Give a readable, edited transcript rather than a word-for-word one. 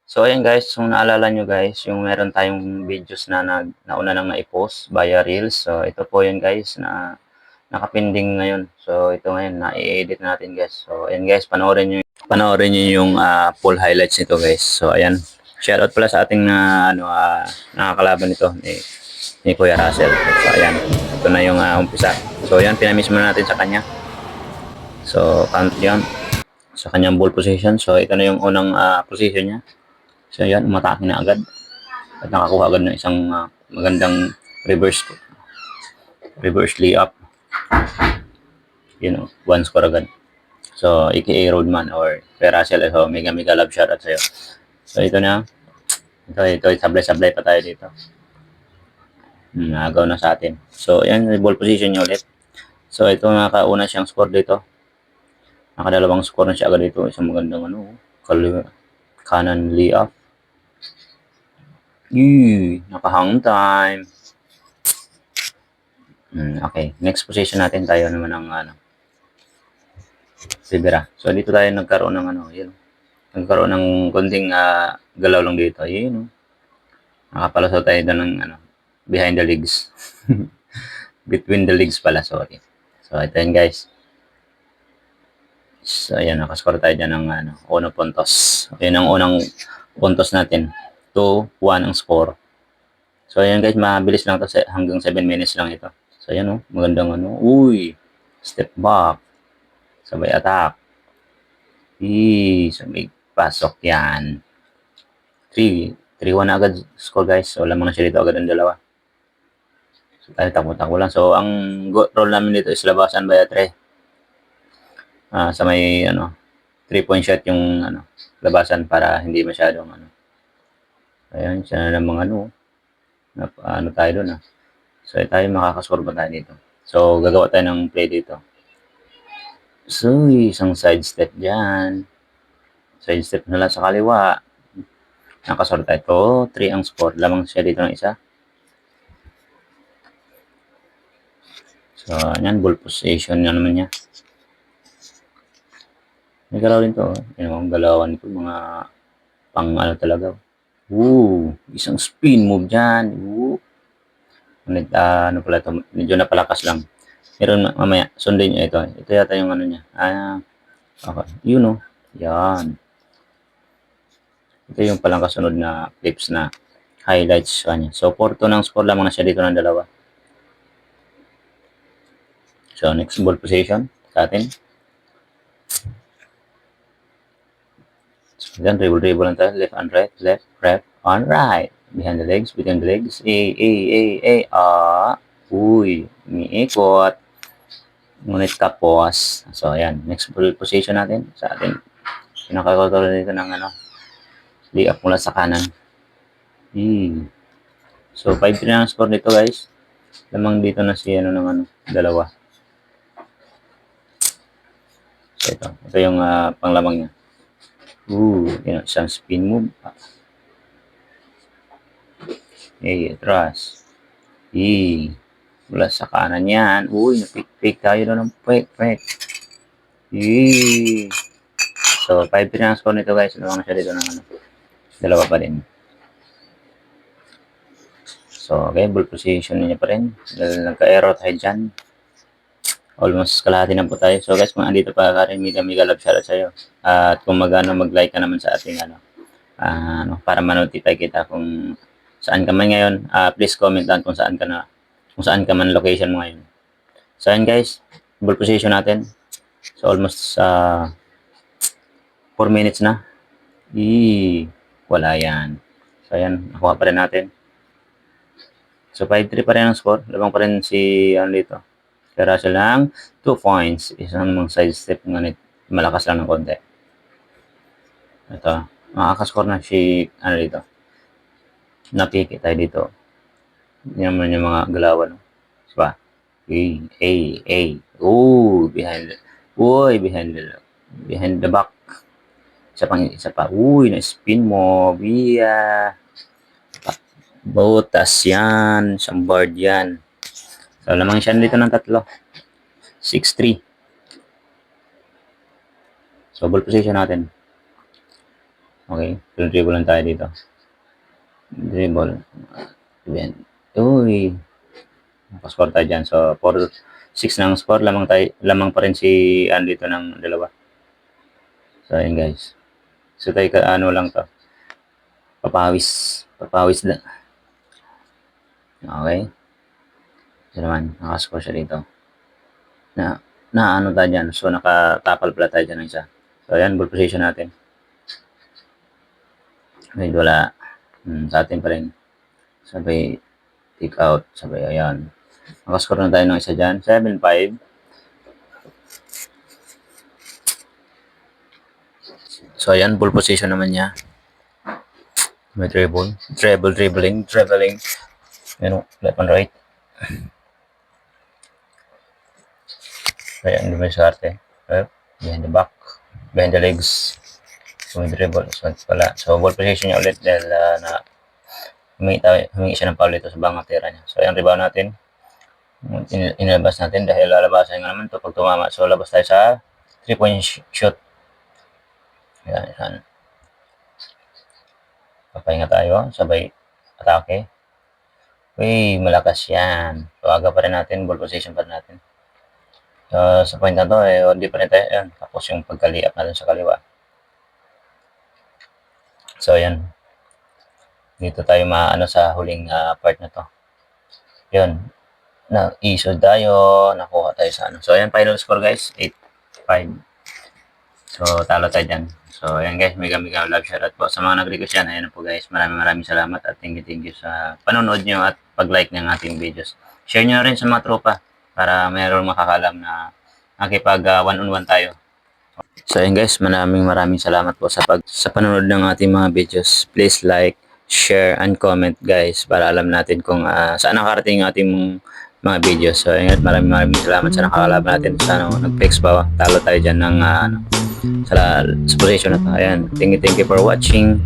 So ayan guys, kung naalala nyo guys, yung meron tayong videos na nauna nang na-post via Reels. So ito po yun guys na nakapinding ngayon. So ito ngayon na-edit natin guys. So ayan guys, panoorin nyo yung full highlights nito guys. So ayan, shoutout pala sa ating nakakalaban nito ni Kuya Russell. So ayan, ito na yung umpisa. So ayan, pinamiss muna natin sa kanya. So count yan sa kanyang ball position. So ito na yung unang position niya. So yan, umatake na agad at nakakuha agad ng isang magandang reverse layup. One score agad. So, aka Roadman or Russell. So, mega love shot at sa'yo. So, ito na. Ito, sablay-sablay pa tayo dito. Nagaw na sa atin. So, yan, ball position niya ulit. So, ito nakauna siyang score dito. Nakadalawang score na siya agad dito. Isang magandang kanan layup. Nakahang time. Okay, next position natin tayo naman ng Rivera. So dito tayo nagkaroon ng yun. Nagkaroon ng konting galaw lang dito. Yun. Nakapalasaw tayo doon ng behind the legs. Between the legs pala, sorry. So ito yun guys. So ayan, nakascore tayo dyan ng unang puntos. Ayan ang unang puntos natin. 2-1 ang score. So ayan guys, mabilis lang to, hanggang 7 minutes lang ito. So ayan magandang step back. Sabay attack. Sabay pasok yan. 3-1 agad score guys. So lamang na siya dito agad ang dalawa. So tayo takbo-takbo lang. So ang role namin dito is labasan by a 3. Sa may 3-point shot yung labasan para hindi masyadong Ayan, siya na namang tayo doon So tayo makakascore ba tayo dito? So gagawa tayo ng play dito. So isang side step dyan. Side step na lang sa kaliwa. Nakascore tayo. 3 ang score. Lamang siya dito ng isa. So, yan, ball position na naman niya. May galaw rin to. Yan ang galawan nito. Mga pang talaga. Isang spin move dyan. Pala ito. Medyo napalakas lang. Meron mamaya. Sundin niya ito. Ito yata yung niya. Okay. Yan. Ito yung palang kasunod na clips na highlights kanya. So, 4-2 ng score lamang na siya dito ng dalawa. So, next ball position sa atin. So, then, dribble lang tayo. Left and right. Left on right. Behind the legs. Between the legs. Umiikot. Ngunit kapos. So, ayan. Next ball position natin sa atin. Pinakakotoro dito ng layup mula sa kanan. So, 5-3 na ang score dito, guys. Lamang dito na si dalawa. So, ito yung panglamang niya. Isang spin move. Atras. Mula sa kanan yan. Napik-pik tayo doon ng pek. So, 5-3 na ang score nito, guys. Lamang na siya dito ng dalawa pa din. So, okay, ball position niya pa rin. Dahil nagka-error tayo dyan. Almost kalahati na po tayo. So, guys, kung andito pa ka rin, mega love shoutout sa'yo. At kung mag-like ka naman sa ating para ma-notify kita kung saan ka man ngayon. Please comment down kung saan ka man location mo ngayon. So, ayan guys, ball position natin. So, almost 4 minutes na. Wala yan. So, ayan, nakuha pa rin natin. So, 5-3 pa rin ang score. Labang pa rin si dito. Kaya Russell lang 2 points. Isang mga side step ngunit malakas lang ng konti. Ito, makakascore na si dito. Napiki tayo dito. Hindi naman yung mga galawan. Diba? Behind the back. Isa pa. Na-spin mo. Botas yan. Sambard yan. So, lamang siya dito ng 3. 6-3. So, ball position natin. Okay, dribble lang tayo dito. Dribble. Then, uy, nakascore tayo dyan. So, 4-6 ng score. Lamang pa rin si dito ng dalawa. So, ayun guys. So, tayo ano lang to. Papawis lang. Okay. So naman, nakascore siya dito. Na ano tayo dyan. So, nakatapal pala tayo dyan ng isa. So, ayan, ball position natin. May wala. Sa atin pa rin. Sabay, take out. Sabay, ayan. Nakascore na tayo ng isa dyan. 7-5. So, ayan, ball position naman niya. May dribbling. Ayan, left and right. Ayan, may sarte. Behind the back. Behind the legs. So, may dribble. So, pala. So, ball position niya ulit dahil humingi siya ng foul ito sa bangatera niya. So, ayan, rebound natin. Inilabas natin dahil lalabasan nga naman ito pag tumama. So, labas tayo sa 3-point shoot. Ayan. Papahinga tayo. Sabay atake. Uy, malakas yan. So, aga pa rin natin. Ball position pa rin natin. So, sa point na to, hindi pa rin tayo. Ayan. Tapos yung pagkaliap natin sa kaliwa. So, ayan. Dito tayo maano sa huling part na to. Yun. Na-isod tayo. Nakuha tayo sa ano. So, ayan. Final score guys. 8-5. So, talo tayo dyan. So, ayan guys. Mega love shoutout po. Sa mga nag-request yan. Ayan po guys. Maraming salamat at thank you sa panonood nyo at pag-like ng ating videos. Share nyo rin sa mga tropa para mayroon makakalam na nakipag one-on-one tayo. So ayun guys, maraming salamat po sa panonood ng ating mga videos. Please like, share, and comment guys para alam natin kung saan nakarating ang ating mga videos. So ayun, maraming salamat sa nakakalaban natin. Sa nag-flex pa, talo tayo dyan ng sa position na to. Ayan, thank you for watching.